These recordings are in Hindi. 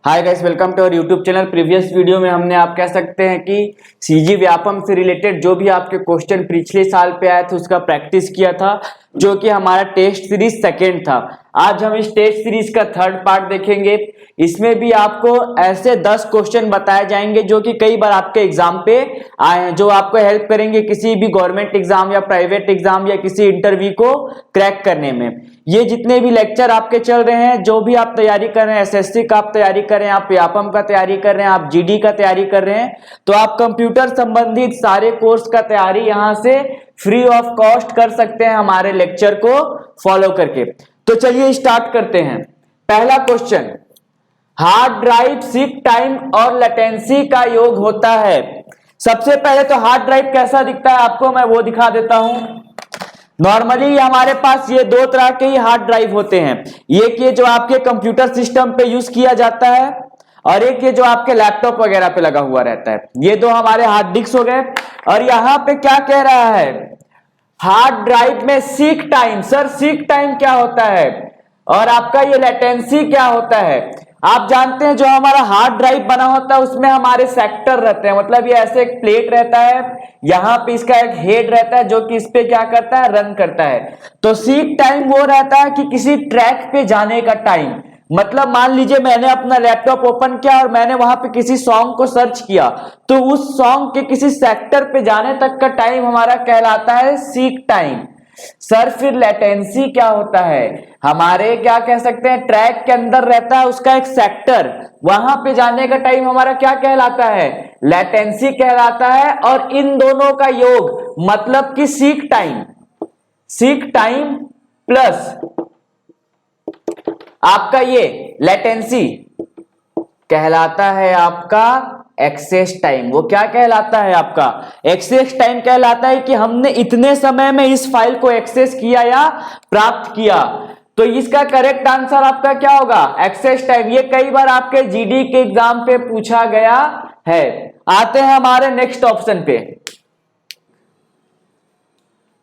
Hi guys, welcome to our YouTube channel. Previous video में हमने आप कह सकते हैं कि सीजी व्यापम से रिलेटेड जो भी आपके क्वेश्चन पिछले साल पे आए थे उसका प्रैक्टिस किया था, जो कि हमारा टेस्ट सीरीज सेकंड था। आज हम इस टेस्ट सीरीज का थर्ड पार्ट देखेंगे। इसमें भी आपको ऐसे 10 क्वेश्चन बताए जाएंगे जो कि कई बार आपके एग्जाम पे आए हैं, जो आपको हेल्प करेंगे किसी भी गवर्नमेंट एग्जाम या प्राइवेट एग्जाम या किसी इंटरव्यू को क्रैक करने में। ये जितने भी लेक्चर आपके चल रहे हैं, जो भी आप तैयारी कर रहे हैं, एसएससी का आप तैयारी कर रहे हैं, आप व्यापम का तैयारी कर रहे हैं, आप जीडी का तैयारी कर रहे हैं, तो आप कंप्यूटर संबंधित सारे कोर्स का तैयारी यहां से फ्री ऑफ कॉस्ट कर सकते हैं हमारे लेक्चर को फॉलो करके। तो चलिए स्टार्ट करते हैं। पहला question, hard drive seek time और लेटेंसी का योग होता है। सबसे पहले तो हार्ड ड्राइव कैसा दिखता है आपको मैं वो दिखा देता हूं। नॉर्मली हमारे पास ये दो तरह के ही हार्ड ड्राइव होते हैं, एक ये जो आपके कंप्यूटर सिस्टम पे यूज किया जाता है और एक ये जो आपके लैपटॉप वगैरह पे लगा हुआ रहता है। ये दो हमारे हार्ड डिस्क हो गए। और यहां पे क्या कह रहा है, हार्ड ड्राइव में seek time. Sir seek time क्या होता है और आपका ये लेटेंसी क्या होता है? आप जानते हैं जो हमारा हार्ड ड्राइव बना होता है उसमें हमारे सेक्टर रहते हैं, मतलब ये ऐसे एक प्लेट रहता है, यहां पे इसका एक हेड रहता है जो कि इस पे क्या करता है, रन करता है। तो सीक टाइम वो रहता है कि किसी ट्रैक पे जाने का टाइम। मतलब मान लीजिए मैंने अपना लैपटॉप ओपन किया और मैंने वहां पे किसी सॉन्ग को सर्च किया, तो उस सॉन्ग के किसी सेक्टर पे जाने तक का टाइम हमारा कहलाता है सीक टाइम। सर फिर लेटेंसी क्या होता है? हमारे क्या कह सकते हैं, ट्रैक के अंदर रहता है उसका एक सेक्टर, वहां पे जाने का टाइम हमारा क्या कहलाता है, लेटेंसी कहलाता है। और इन दोनों का योग मतलब कि सीक टाइम प्लस आपका ये लेटेंसी कहलाता है आपका एक्सेस टाइम। वो क्या कहलाता है आपका एक्सेस टाइम कहलाता है कि हमने इतने समय में इस फाइल को एक्सेस किया या प्राप्त किया। तो इसका करेक्ट आंसर आपका क्या होगा, एक्सेस टाइम। ये कई बार आपके जीडी के एग्जाम पे पूछा गया है। आते हैं हमारे नेक्स्ट ऑप्शन पे।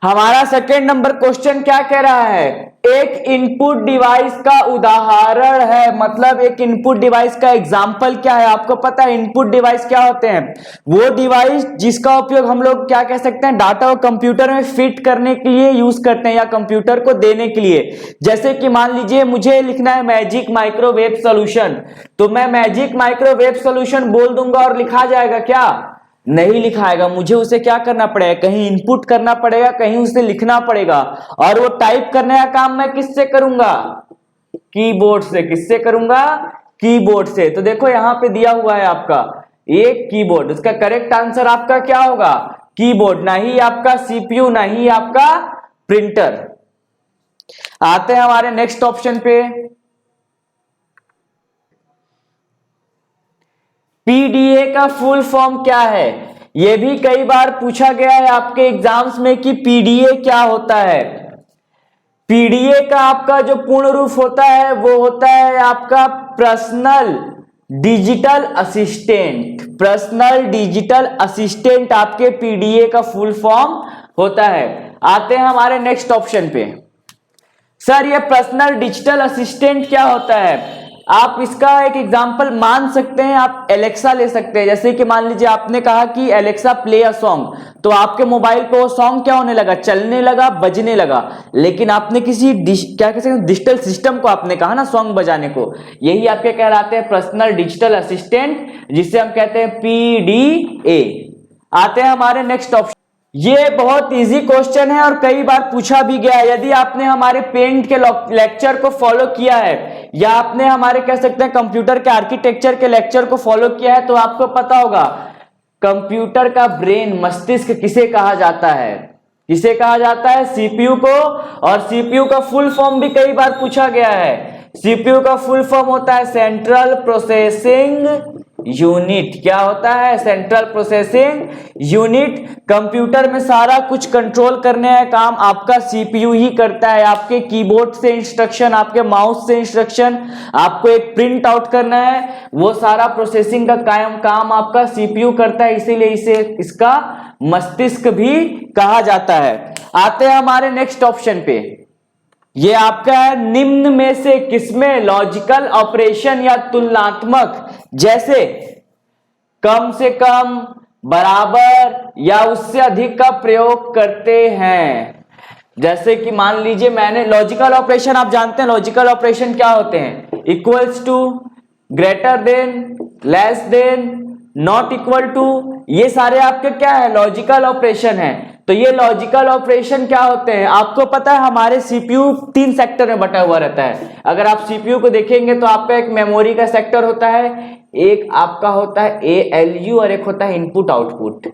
हमारा सेकेंड नंबर क्वेश्चन क्या कह रहा है, एक इनपुट डिवाइस का उदाहरण है। मतलब एक इनपुट डिवाइस का एग्जाम्पल क्या है? आपको पता है इनपुट डिवाइस क्या होते हैं? वो डिवाइस जिसका उपयोग हम लोग क्या कह सकते हैं, डाटा को कंप्यूटर में फिट करने के लिए यूज करते हैं या कंप्यूटर को देने के लिए। जैसे कि मान लीजिए मुझे लिखना है मैजिक माइक्रोवेव सोल्यूशन, तो मैं मैजिक माइक्रोवेव सोल्यूशन बोल दूंगा और लिखा जाएगा क्या? नहीं लिखाएगा। मुझे उसे क्या करना पड़ेगा, कहीं इनपुट करना पड़ेगा, कहीं उसे लिखना पड़ेगा। और वो टाइप करने का काम मैं किससे करूंगा, कीबोर्ड से। किससे करूंगा, कीबोर्ड से। तो देखो यहां पे दिया हुआ है आपका एक कीबोर्ड, उसका करेक्ट आंसर आपका क्या होगा, कीबोर्ड, ना ही आपका सीपीयू, ना ही आपका प्रिंटर। आते हैं हमारे नेक्स्ट ऑप्शन पे। पीडीए का फुल फॉर्म क्या है? यह भी कई बार पूछा गया है आपके एग्जाम्स में कि पीडीए क्या होता है। पीडीए का आपका जो पूर्ण रूप होता है वो होता है आपका personal digital assistant. Personal digital assistant आपके पीडीए का फुल फॉर्म होता है। आते हैं हमारे नेक्स्ट ऑप्शन पे। सर ये पर्सनल डिजिटल असिस्टेंट क्या होता है? आप इसका एक एग्जांपल मान सकते हैं, आप एलेक्सा ले सकते हैं। जैसे कि मान लीजिए आपने कहा कि एलेक्सा प्ले अ सॉन्ग, तो आपके मोबाइल पे वो सॉन्ग क्या होने लगा, चलने लगा, बजने लगा। लेकिन आपने किसी क्या कह सकते हैं डिजिटल सिस्टम को आपने कहा ना सॉन्ग बजाने को, यही आपके कहलाते हैं पर्सनल डिजिटल असिस्टेंट, जिसे हम कहते हैं पीडीए। आते हैं हमारे नेक्स्ट ऑप्शन। ये बहुत इजी क्वेश्चन है और कई बार पूछा भी गया है। यदि आपने हमारे पेंट के लेक्चर को फॉलो किया है या आपने हमारे कह सकते हैं कंप्यूटर के आर्किटेक्चर के लेक्चर को फॉलो किया है, तो आपको पता होगा कंप्यूटर का ब्रेन, मस्तिष्क किसे कहा जाता है? किसे कहा जाता है, सीपीयू को। और सीपीयू का फुल फॉर्म भी कई बार पूछा गया है। सीपीयू का फुल फॉर्म होता है सेंट्रल प्रोसेसिंग यूनिट। क्या होता है, सेंट्रल प्रोसेसिंग यूनिट। कंप्यूटर में सारा कुछ कंट्रोल करने का काम आपका सीपीयू ही करता है। आपके कीबोर्ड से इंस्ट्रक्शन, आपके माउस से इंस्ट्रक्शन, आपको एक प्रिंट आउट करना है, वो सारा प्रोसेसिंग का काम आपका सीपीयू करता है। इसीलिए इसे इसका मस्तिष्क भी कहा जाता है। आते हैं हमारे नेक्स्ट ऑप्शन पे। ये आपका है निम्न में से किसमें लॉजिकल ऑपरेशन या तुलनात्मक, जैसे कम से कम, बराबर या उससे अधिक का प्रयोग करते हैं। जैसे कि मान लीजिए मैंने लॉजिकल ऑपरेशन, आप जानते हैं लॉजिकल ऑपरेशन क्या होते हैं, equals to, greater than, less than, not equal to, ये सारे आपके क्या है लॉजिकल ऑपरेशन है। तो ये लॉजिकल ऑपरेशन क्या होते हैं, आपको पता है हमारे सीपीयू 3 सेक्टर में बटा हुआ रहता है। अगर आप सीपीयू को देखेंगे तो आपका एक मेमोरी का सेक्टर होता है, एक आपका होता है ALU और एक होता है इनपुट आउटपुट।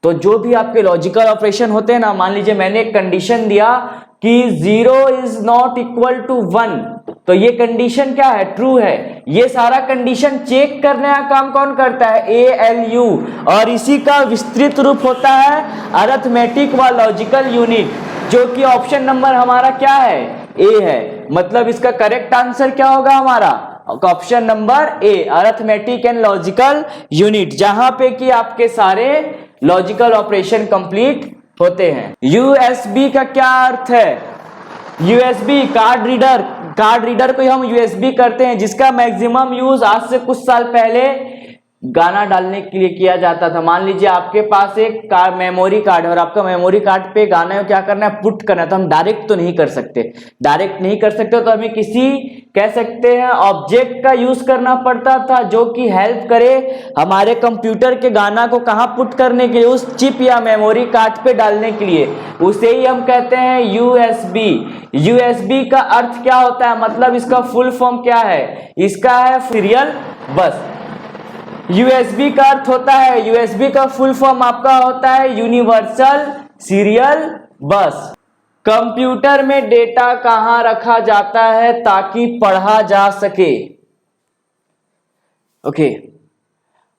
तो जो भी आपके लॉजिकल ऑपरेशन होते हैं ना, मान लीजिए मैंने एक कंडीशन दिया कि 0 इज नॉट इक्वल टू 1, तो ये कंडीशन क्या है, ट्रू है। ये सारा कंडीशन चेक करने का काम कौन करता है, ALU, और इसी का विस्तृत रूप होता है अरिथमेटिक व लॉजिकल यूनिट, जो कि ऑप्शन नंबर हमारा क्या है, A है। मतलब इसका करेक्ट आंसर क्या होगा हमारा, option number A, arithmetic and logical unit, जहां पे कि आपके सारे लॉजिकल ऑपरेशन कंप्लीट होते हैं। USB का क्या अर्थ है, USB card reader, card reader को हम USB करते हैं, जिसका मैक्सिमम यूज आज से कुछ साल पहले गाना डालने के लिए किया जाता था। मान लीजिए आपके पास एक मेमोरी कार्ड है और आपका मेमोरी कार्ड पे गाना है, क्या करना है, पुट करना है। तो हम डायरेक्ट तो नहीं कर सकते, डायरेक्ट नहीं कर सकते, तो हमें किसी कह सकते हैं ऑब्जेक्ट का यूज करना पड़ता था, जो कि हेल्प करे हमारे कंप्यूटर के गाना को कहाँ पुट करने के लिए, उस चिप या मेमोरी कार्ड पे डालने के लिए। उसे ही हम कहते हैं USB। USB का अर्थ क्या होता है, मतलब इसका फुल फॉर्म क्या है, इसका है सीरियल बस। USB का अर्थ होता है, USB का फुल फॉर्म आपका होता है यूनिवर्सल सीरियल बस। कंप्यूटर में डेटा कहां रखा जाता है ताकि पढ़ा जा सके। ओके,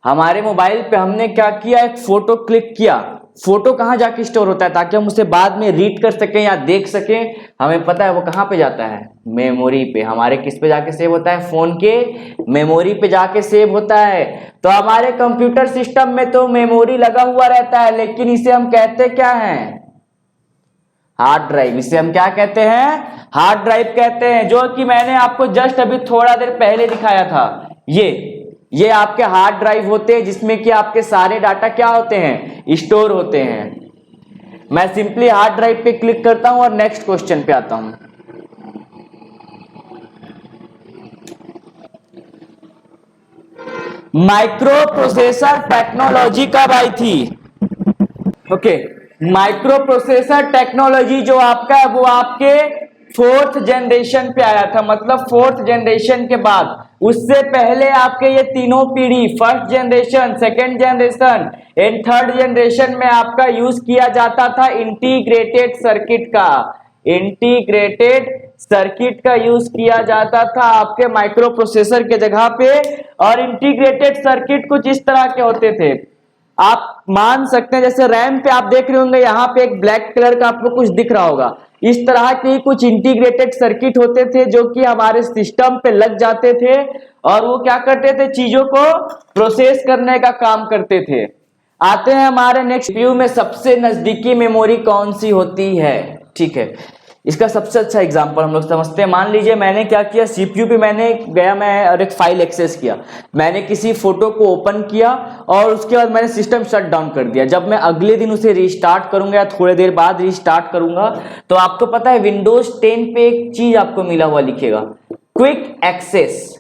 हमारे मोबाइल पे हमने क्या किया, एक फोटो क्लिक किया, फोटो कहां जाके स्टोर होता है ताकि हम उसे बाद में रीड कर सकें या देख सकें, हमें पता है वो कहां पे जाता है, मेमोरी पे। हमारे किस पे जाके सेव होता है, फोन के मेमोरी पे जाके सेव होता है। तो हमारे कंप्यूटर सिस्टम में तो मेमोरी लगा हुआ रहता है, लेकिन इसे हम कहते क्या हैं, हार्ड ड्राइव। इसे हम क्या कहते हैं, हार्ड ड्राइव कहते हैं, जो कि मैंने आपको जस्ट अभी थोड़ा देर पहले दिखाया था। ये आपके हार्ड ड्राइव होते हैं, जिसमें कि आपके सारे डाटा क्या होते हैं, स्टोर होते हैं। मैं सिंपली हार्ड ड्राइव पे क्लिक करता हूं और नेक्स्ट क्वेश्चन पे आता हूं। माइक्रो प्रोसेसर टेक्नोलॉजी कब आई थी। ओके, माइक्रो प्रोसेसर टेक्नोलॉजी जो आपका है वो आपके 4th जनरेशन पे आया था, मतलब 4th जनरेशन के बाद। उससे पहले आपके ये तीनों पीढ़ी, 1st generation, 2nd generation and 3rd generation में आपका यूज किया जाता था इंटीग्रेटेड सर्किट का। इंटीग्रेटेड सर्किट का यूज किया जाता था आपके माइक्रो प्रोसेसर के जगह पे। और इंटीग्रेटेड सर्किट कुछ इस तरह के होते थे, आप मान सकते हैं जैसे रैम पे आप देख रहे होंगे, यहाँ पे एक ब्लैक कलर का आपको कुछ दिख रहा होगा। इस तरह के कुछ इंटीग्रेटेड सर्किट होते थे जो कि हमारे सिस्टम पे लग जाते थे और वो क्या करते थे, चीजों को प्रोसेस करने का काम करते थे। आते हैं हमारे नेक्स्ट व्यू में, सबसे नजदीकी मेमोरी कौन सी होती है। ठीक है, इसका सबसे अच्छा एग्जांपल हम लोग समझते हैं। मान लीजिए मैंने क्या किया, सीपीयू पे मैं और एक फाइल एक्सेस किया, मैंने किसी फोटो को ओपन किया और उसके बाद मैंने सिस्टम शट डाउन कर दिया। जब मैं अगले दिन उसे रीस्टार्ट करूंगा या थोड़ी देर बाद रीस्टार्ट करूंगा, तो आपको पता है विंडोज 10 पे एक चीज आपको मिला हुआ लिखेगा, क्विक एक्सेस।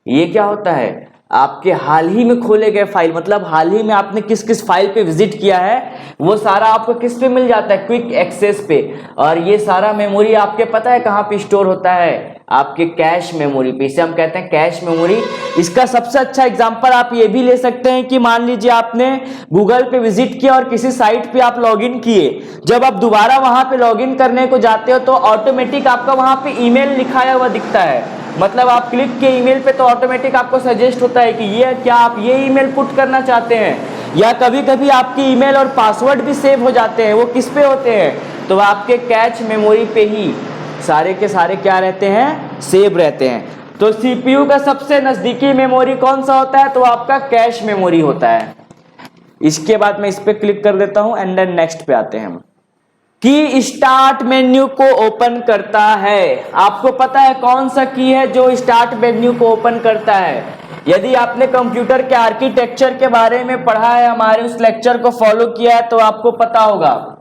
ये क्या होता है, आपके हाल ही में खोले गए फाइल, मतलब हाल ही में आपने किस किस फाइल पे विजिट किया है, वो सारा आपको किस पे मिल जाता है, क्विक एक्सेस पे। और ये सारा मेमोरी आपके पता है कहाँ पे स्टोर होता है, आपके कैश मेमोरी पे। इसे हम कहते हैं कैश मेमोरी। इसका सबसे अच्छा एग्जांपल आप ये भी ले सकते हैं कि मान लीजिए आपने गूगल पे विजिट किया और किसी साइट पे आप लॉगिन किए, जब आप दोबारा वहां पे लॉगिन करने को जाते हो तो ऑटोमेटिक आपका वहां पे ईमेल लिखाया हुआ दिखता है। मतलब आप क्लिक के ईमेल पे तो ऑटोमेटिक आपको सजेस्ट होता है कि ये क्या आप ये ईमेल पुट करना चाहते हैं, या कभी कभी आपकी ईमेल और पासवर्ड भी सेव हो जाते हैं। वो किस पे होते हैं, तो आपके कैश मेमोरी पे ही सारे के सारे क्या रहते हैं, सेव रहते हैं। तो सीपीयू का सबसे नजदीकी मेमोरी कौन सा होता है, तो आपका कैश मेमोरी होता है। इसके बाद मैं इस पे क्लिक कर देता हूं एंड देन नेक्स्ट पे आते हैं हम। की स्टार्ट मेन्यू को ओपन करता है। आपको पता है कौन सा की है जो स्टार्ट मेन्यू को ओपन करता है? यदि आपने कंप्यूटर के आर्किटेक्चर के बारे में पढ़ा है, हमारे उस लेक्चर को फॉलो किया है, तो आपको पता होगा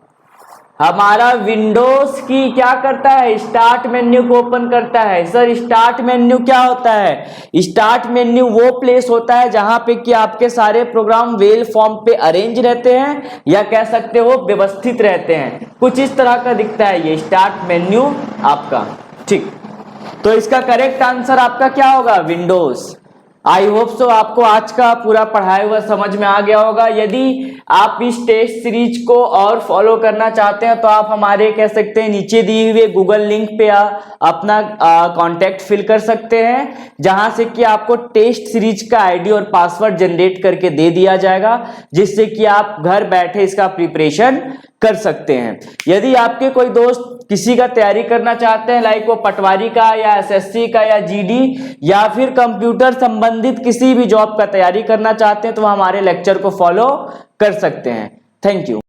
हमारा विंडोज की क्या करता है, स्टार्ट मेन्यू को ओपन करता है। सर स्टार्ट मेन्यू क्या होता है? स्टार्ट मेन्यू वो प्लेस होता है जहां पे कि आपके सारे प्रोग्राम वेल फॉर्म पे अरेंज रहते हैं, या कह सकते हो व्यवस्थित रहते हैं। कुछ इस तरह का दिखता है ये स्टार्ट मेन्यू आपका। ठीक, तो इसका करेक्ट आंसर आपका क्या होगा? विंडोज। आई होप सो आपको आज का पूरा पढ़ाया हुआ समझ में आ गया होगा। यदि आप इस टेस्ट सीरीज को और फॉलो करना चाहते हैं तो आप हमारे कह सकते हैं नीचे दिए हुए गूगल लिंक पे अपना कांटेक्ट फिल कर सकते हैं, जहां से कि आपको टेस्ट सीरीज का आईडी और पासवर्ड जनरेट करके दे दिया जाएगा, जिससे कि आप घर बैठे इसका प्रिपरेशन कर सकते हैं। यदि आपके कोई दोस्त किसी का तैयारी करना चाहते हैं, लाइक वो पटवारी का या एसएससी का या जीडी या फिर कंप्यूटर संबंधित किसी भी जॉब का तैयारी करना चाहते हैं, तो हमारे लेक्चर को फॉलो कर सकते हैं। Thank you.